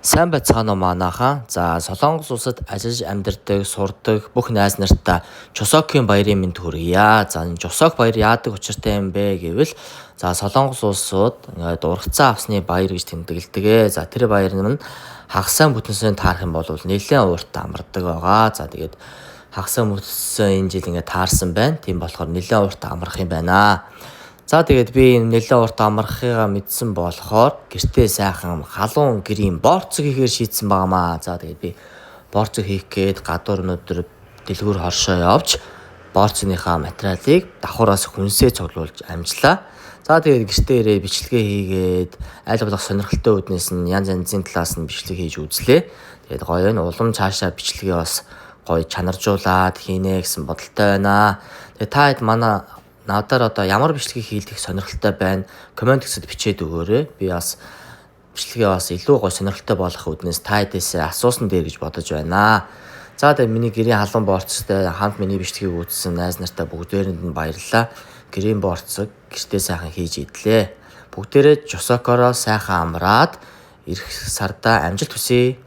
Сайн байцгаана уу манайхаа. За Солонгос улсад ажиллаж амьдардаг, сурдаг бүх найз нартаа Чосокийн баярын мэнд хүргье. За энэ Чосок баяр яадаг учиртай юм бэ гэвэл Солонгос улсууд ингээд ургацаа авсны баяр гэж тэмдэглэдэг. За тэр баяр нь хагасаа бүтэнсээр таарах юм бол нэлээд урт амардаг байгаа. За тэгээд хагасаа бүтэнсээ энэ жил ингээд таарсан байна. Тийм болохоор нэлээд урт амрах юм байна. За тэгээд би нэлээд урт амрахыгаа мэдсэн болохоор гэртээ сайхан халуун гэрийн борцог хийхээр шийдсэн байнамаа. За тэгээд би борцог хийх гээд гадуур өнөдөр дэлгүүр хоршоо явж борцогныхаа материалыг давхараас хүнсээ цуглуулж амжлаа. За тэгээд гэртээ ирээ бичлэгээ хийгээд айл болох сонирхолтой үүднээс нь янз янзын талаас нь бичлэг хийж үзлээ. Тэгээд гоё нь улам цаашаа бичлэгээ бас гоё чанаржуулаад хийнэ гэсэн бодолтой байна. Тэгээд та хэд манай надаар одоо ямар бичлэгийг хийх сонирхолтой байна. Комент хэсэгт бичээд өгөөрэй. Би бас бичлэгээ бас илүү гоё сонирхолтой болох үүднээс та хэдээсээ асуусан дээр гэж бодож байна. За тэгээд миний гэрийн халуун борцтой хамт миний бичлэгийг үзсэн найз нартай бүгдээрэнд нь баярлалаа. Гэрийн борцог гэртээ сайхан хийж идлээ. Бүгдээрээ Чосокороо сайхан амраад ирэх сарда амжилт хүсье.